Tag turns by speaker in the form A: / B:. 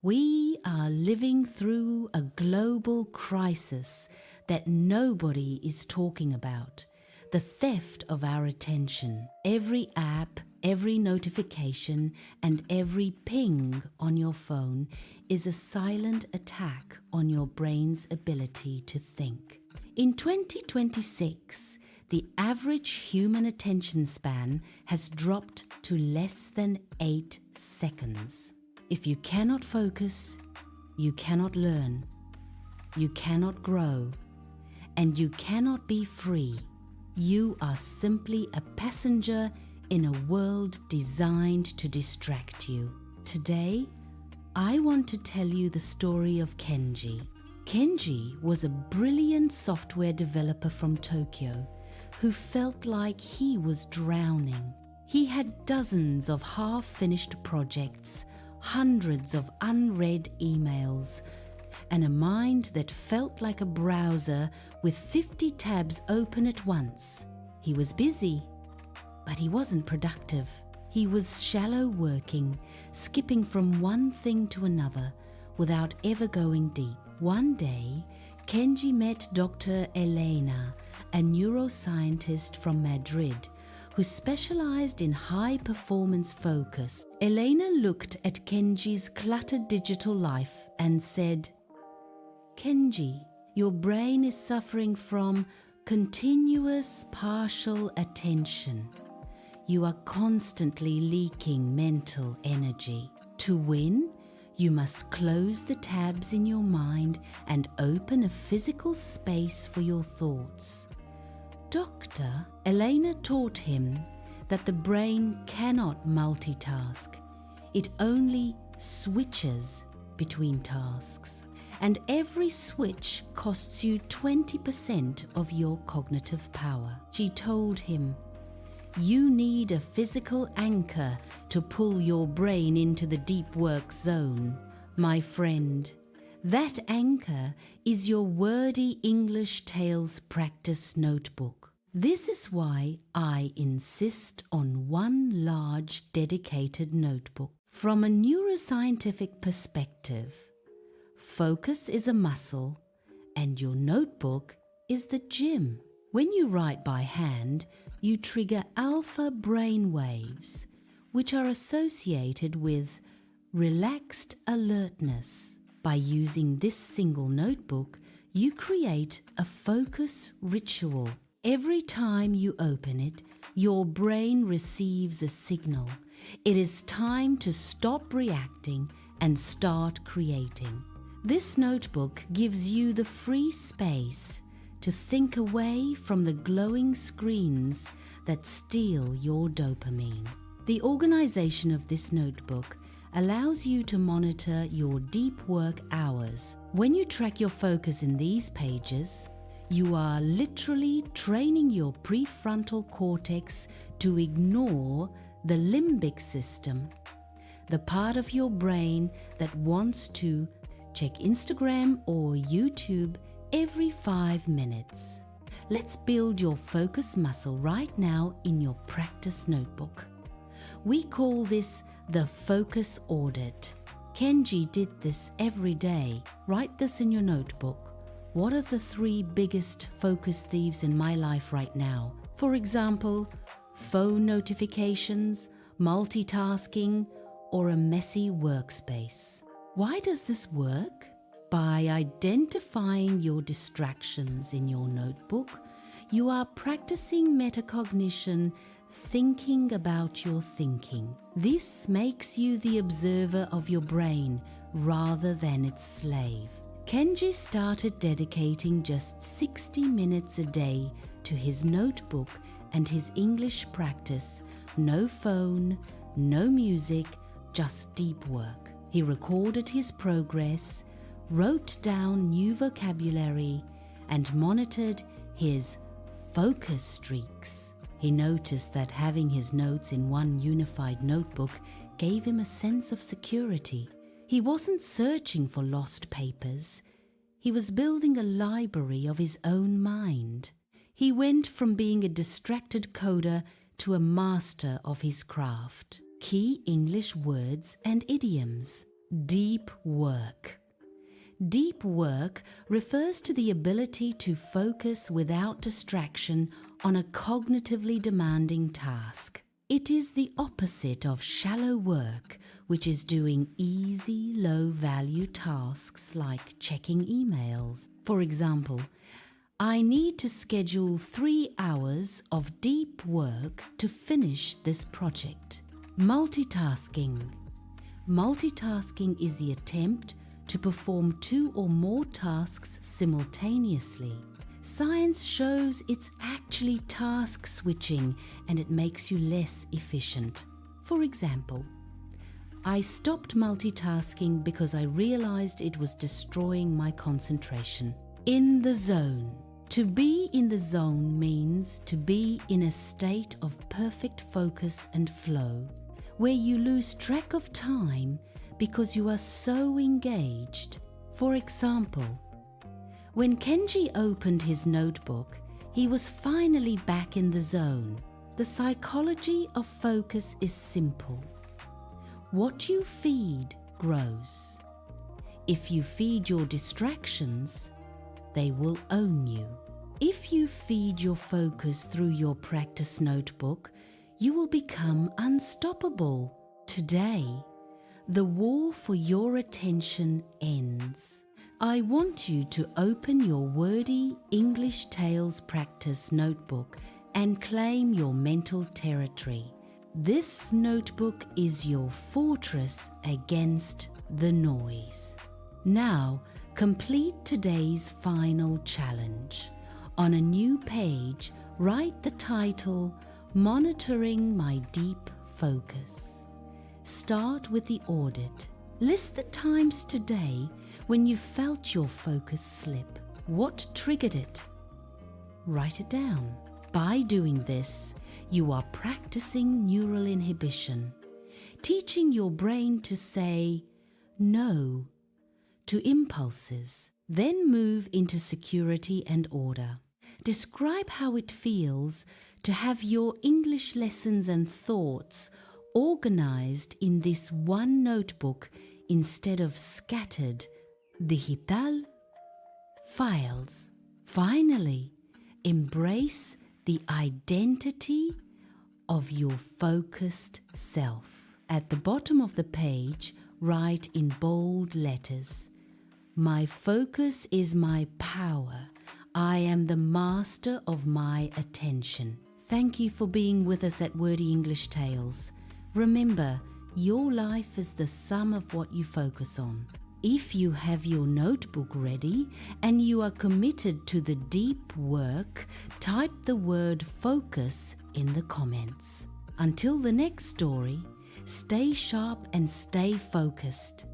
A: We are living through a global crisis that nobody is talking about. The theft of our attention. Every app, every notification, and every ping on your phone is a silent attack on your brain's ability to think. In 2026, the average human attention span has dropped to less than 8 seconds. If you cannot focus, you cannot learn, you cannot grow, and you cannot be free. You are simply a passenger in a world designed to distract you. Today, I want to tell you the story of Kenji. Kenji was a brilliant software developer from Tokyo who felt like he was drowning. He had dozens of half-finished projects, hundreds of unread emails, and a mind that felt like a browser with 50 tabs open at once. He was busy, but he wasn't productive. He was shallow working, skipping from one thing to another without ever going deep. One day, Kenji met Dr. Elena, a neuroscientist from Madrid, who specialized in high-performance focus. Elena looked at Kenji's cluttered digital life and said, "Kenji, your brain is suffering from continuous partial attention. You are constantly leaking mental energy. To win, you must close the tabs in your mind and open a physical space for your thoughts." Dr. Elena taught him that the brain cannot multitask. It only switches between tasks, and every switch costs you 20% of your cognitive power. She told him, "You need a physical anchor to pull your brain into the deep work zone. My friend, that anchor is your Wordy English Tales practice notebook. This is why I insist on one large dedicated notebook. From a neuroscientific perspective, focus is a muscle and your notebook is the gym. When you write by hand, you trigger alpha brain waves, which are associated with relaxed alertness. By using this single notebook, you create a focus ritual. Every time you open it, your brain receives a signal. It is time to stop reacting and start creating. This notebook gives you the free space to think away from the glowing screens that steal your dopamine. The organization of this notebook allows you to monitor your deep work hours. When you track your focus in these pages, you are literally training your prefrontal cortex to ignore the limbic system, the part of your brain that wants to check Instagram or YouTube every 5 minutes. Let's build your focus muscle right now in your practice notebook. We call this the focus audit. Kenji did this every day. Write this in your notebook. What are the 3 biggest focus thieves in my life right now? For example, phone notifications, multitasking, or a messy workspace. Why does this work? By identifying your distractions in your notebook, you are practicing metacognition, thinking about your thinking. This makes you the observer of your brain rather than its slave. Kenji started dedicating just 60 minutes a day to his notebook and his English practice. No phone, no music, just deep work. He recorded his progress, wrote down new vocabulary, and monitored his focus streaks. He noticed that having his notes in one unified notebook gave him a sense of security. He wasn't searching for lost papers. He was building a library of his own mind. He went from being a distracted coder to a master of his craft. Key English words and idioms. Deep work. Deep work refers to the ability to focus without distraction on a cognitively demanding task. It is the opposite of shallow work, which is doing easy, low-value tasks like checking emails. For example, I need to schedule 3 hours of deep work to finish this project. Multitasking. Multitasking is the attempt to perform 2 or more tasks simultaneously. Science shows it's actually task switching and it makes you less efficient. For example, I stopped multitasking because I realized it was destroying my concentration. In the zone. To be in the zone means to be in a state of perfect focus and flow, where you lose track of time because you are so engaged. For example, when Kenji opened his notebook, he was finally back in the zone. The psychology of focus is simple. What you feed grows. If you feed your distractions, they will own you. If you feed your focus through your practice notebook, you will become unstoppable. Today, the war for your attention ends. I want you to open your Wordy English Tales practice notebook and claim your mental territory. This notebook is your fortress against the noise. Now, complete today's final challenge. On a new page, write the title, Monitoring My Deep Focus. Start with the audit. List the times today when you felt your focus slip. What triggered it? Write it down. By doing this, you are practicing neural inhibition, teaching your brain to say no to impulses. Then move into security and order. Describe how it feels to have your English lessons and thoughts organized in this one notebook instead of scattered digital files. Finally, embrace the identity of your focused self. At the bottom of the page, write in bold letters, "My focus is my power. I am the master of my attention." Thank you for being with us at Wordy English Tales. Remember, your life is the sum of what you focus on. If you have your notebook ready and you are committed to the deep work, type the word focus in the comments. Until the next story, stay sharp and stay focused.